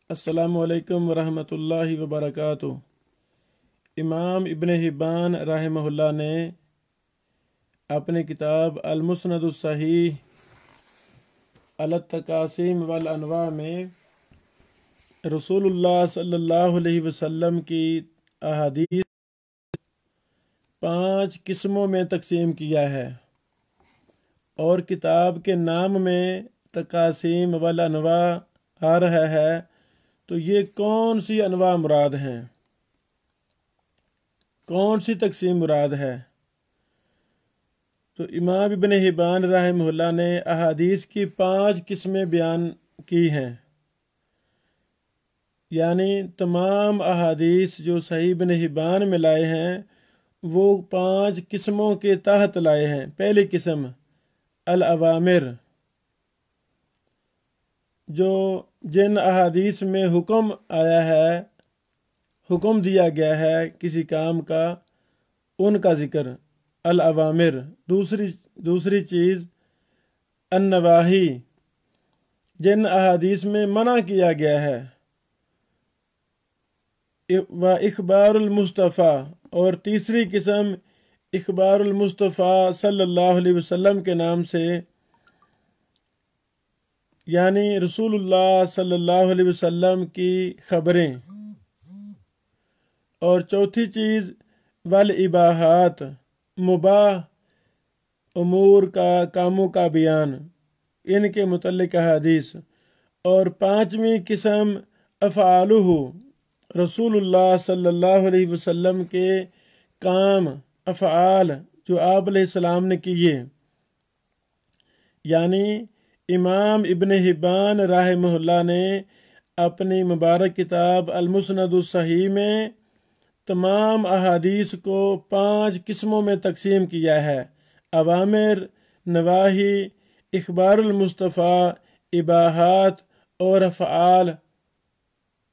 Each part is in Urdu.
السلام علیکم ورحمۃ اللہ وبرکاتہ۔ امام ابن حبان رحمہ اللہ نے اپنی کتاب المسند الصحیح علی التقاسیم والانواع میں رسول اللہ صلی اللہ علیہ وسلم کی احادیث 5 قسموں میں تقسیم کیا ہے، اور کتاب کے نام میں تقاسیم والانواع آ رہا ہے تو یہ کون سی انواع مراد ہیں، کون سی تقسیم مراد ہے؟ تو امام ابن حبان رحمہ اللہ نے احادیث کی 5 قسمیں بیان کی ہیں، یعنی تمام احادیث جو صحیح ابن حبان میں لائے ہیں وہ 5 قسموں کے تحت لائے ہیں۔ پہلی قسم الاوامر، جو جن احادیث میں حکم آیا ہے، حکم دیا گیا ہے کسی کام کا، ان کا ذکر الاوامر۔ دوسری چیز النواہی، جن احادیث میں منع کیا گیا ہے، و اخبار المصطفیٰ، اور تیسری قسم اخبار المصطفیٰ صلی اللہ علیہ وسلم کے نام سے، یعنی رسول اللہ صلی اللہ علیہ وسلم کی خبریں۔ اور چوتھی چیز والاباحات، مباح امور کا، کاموں کا بیان، ان کے متعلق احادیث۔ اور 5ویں قسم افعالہ، رسول اللہ صلی اللہ علیہ وسلم کے کام، افعال جو آپ علیہ السلام نے کیے، یعنی امام ابن حبان رحمہ اللہ نے اپنی مبارک کتاب المسند الصحیح میں تمام احادیث کو 5 قسموں میں تقسیم کیا ہے: اوامر، نواہی، اخبار المصطفیٰ، اباحات اور افعال،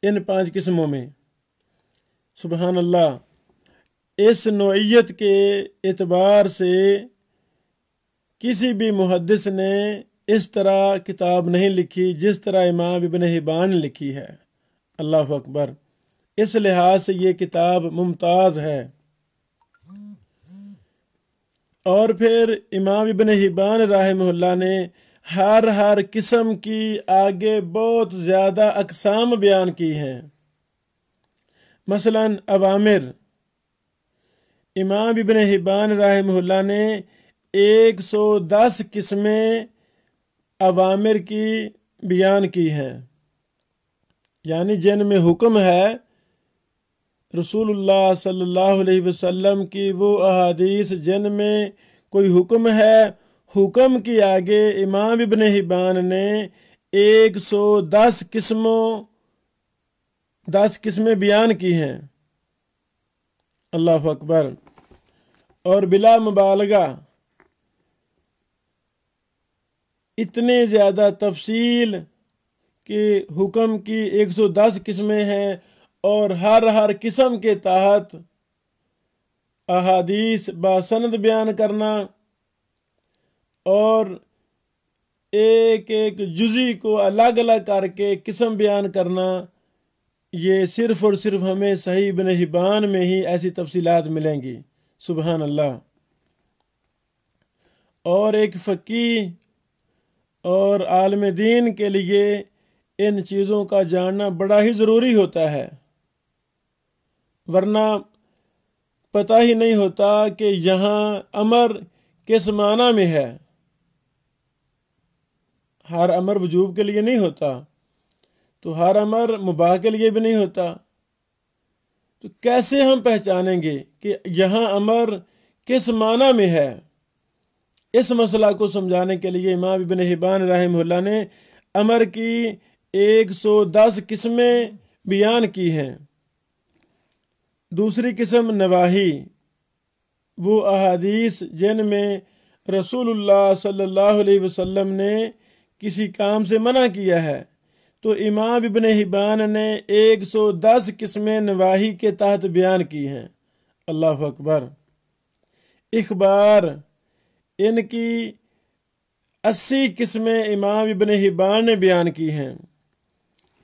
ان 5 قسموں میں۔ سبحان اللہ! اس نوعیت کے اعتبار سے کسی بھی محدث نے اس طرح کتاب نہیں لکھی جس طرح امام ابن حبان نے لکھی ہے۔ اللہ اکبر! اس لحاظ سے یہ کتاب ممتاز ہے۔ اور پھر امام ابن حبان رحمہ اللہ نے ہر قسم کی آگے بہت زیادہ اقسام بیان کی ہیں۔ مثلا اوامر، امام ابن حبان رحمہ اللہ نے 110 قسمیں اوامر کی بیان کی ہیں، یعنی جن میں حکم ہے۔ رسول اللہ صلی اللہ علیہ وسلم کی وہ احادیث جن میں کوئی حکم ہے، حکم کی آگے امام ابن حبان نے 110 قسمیں بیان کی ہیں۔ اللہ اکبر! اور بلا مبالغہ اتنے زیادہ تفصیل کہ حکم کی 110 قسمیں ہیں، اور ہر قسم کے تحت احادیث باسند بیان کرنا، اور ایک جزی کو الگ الگ کر کے قسم بیان کرنا، یہ صرف اور صرف ہمیں صحیح ابن حبان میں ہی ایسی تفصیلات ملیں گی۔ سبحان اللہ! اور ایک فقیہ اور عالم دین کے لیے ان چیزوں کا جاننا بڑا ہی ضروری ہوتا ہے، ورنہ پتہ ہی نہیں ہوتا کہ یہاں امر کس معنی میں ہے۔ ہر امر وجوب کے لیے نہیں ہوتا، تو ہر امر مباح کے لیے بھی نہیں ہوتا، تو کیسے ہم پہچانیں گے کہ یہاں امر کس معنی میں ہے؟ اس مسئلہ کو سمجھانے کے لیے امام ابن حبان رحمہ اللہ نے امر کی 110 قسمیں بیان کی ہیں۔ دوسری قسم نواہی، وہ احادیث جن میں رسول اللہ صلی اللہ علیہ وسلم نے کسی کام سے منع کیا ہے، تو امام ابن حبان نے 110 قسمیں نواہی کے تحت بیان کی ہیں۔ اللہ اکبر! اخبار، ان کی 80 قسمیں امام ابن حبان نے بیان کی ہیں۔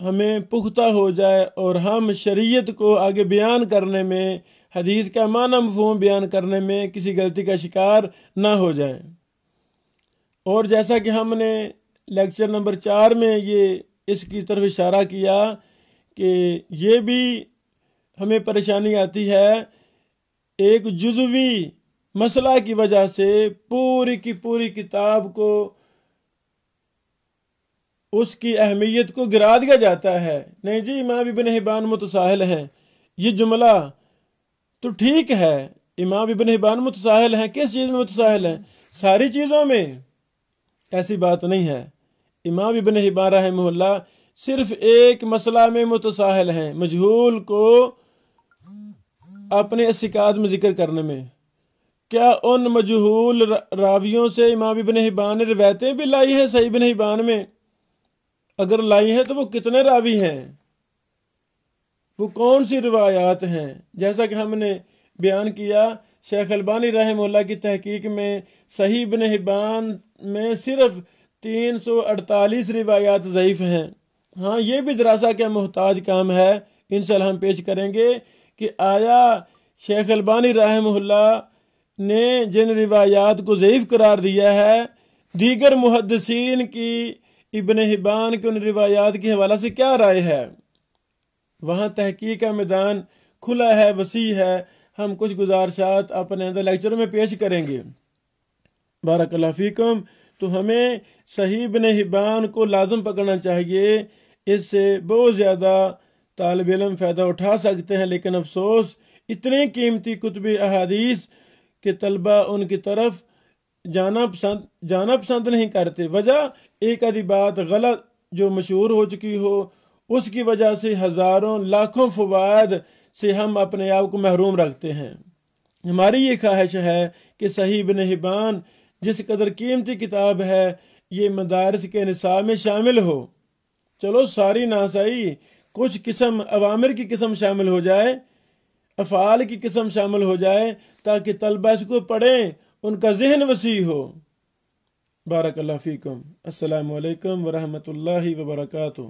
ہمیں پختہ ہو جائے اور ہم شریعت کو آگے بیان کرنے میں، حدیث کا معنی مفہوم بیان کرنے میں کسی غلطی کا شکار نہ ہو جائیں۔ اور جیسا کہ ہم نے لیکچر نمبر 4 میں اس کی طرف اشارہ کیا کہ یہ بھی ہمیں پریشانی آتی ہے، ایک جزوی مسئلہ کی وجہ سے پوری کی پوری کتاب کو، اس کی اہمیت کو گرا دیا جاتا ہے۔ نہیں جی، امام ابن حبان متساہل ہیں، یہ جملہ تو ٹھیک ہے، امام ابن حبان متساہل ہیں، کس چیز میں متساہل ہیں؟ ساری چیزوں میں۔ ایسی بات نہیں ہے، امام ابن حبان رحمہ اللہ صرف ایک مسئلہ میں متساہل ہیں، مجہول کو اپنے اسقاط میں ذکر کرنے میں۔ کیا ان مجہول راویوں سے امام ابن حبان نے روایتیں بھی لائی ہیں صحیح ابن حبان میں؟ اگر لائی ہیں تو وہ کتنے راوی ہیں، وہ کون سی روایات ہیں؟ جیسا کہ ہم نے بیان کیا، شیخ البانی رحمہ اللہ کی تحقیق میں صحیح ابن حبان میں صرف 348 روایات ضعیف ہیں۔ ہاں، یہ بھی دراسہ کا محتاج کام ہے، انشاءاللہ ہم پیش کریں گے کہ آیا شیخ البانی رحمہ اللہ نے جن روایات کو ضعیف قرار دیا ہے، دیگر محدثین کی ابن حبان کے ان روایات کے حوالہ سے کیا رائے ہے؟ وہاں تحقیق کا میدان کھلا ہے، وسیع ہے۔ ہم کچھ گزارشات اپنے اندر لیکچر میں پیش کریں گے۔ بارک اللہ فیکم۔ تو ہمیں صحیح ابن حبان کو لازم پکڑنا چاہیے، اس سے بہت زیادہ طالب علم فائدہ اٹھا سکتے ہیں، لیکن افسوس اتنی قیمتی کتب احادیث کے طلبہ ان کی طرف جانا پسند نہیں کرتے۔ وجہ ایک آدھی بات غلط جو مشہور ہو چکی ہو، اس کی وجہ سے ہزاروں لاکھوں فوائد سے ہم اپنے آپ کو محروم رکھتے ہیں۔ ہماری یہ خواہش ہے کہ صحیح ابن حبان جس قدر قیمتی کتاب ہے، یہ مدارس کے نصاب میں شامل ہو۔ چلو ساری نہ صحیح، کچھ قسم اوامر کی قسم شامل ہو جائے، افعال کی قسم شامل ہو جائے، تاکہ طلبہ اس کو پڑھیں، ان کا ذہن وسیع ہو۔ بارک اللہ فیکم۔ السلام علیکم ورحمۃ اللہ وبرکاتہ۔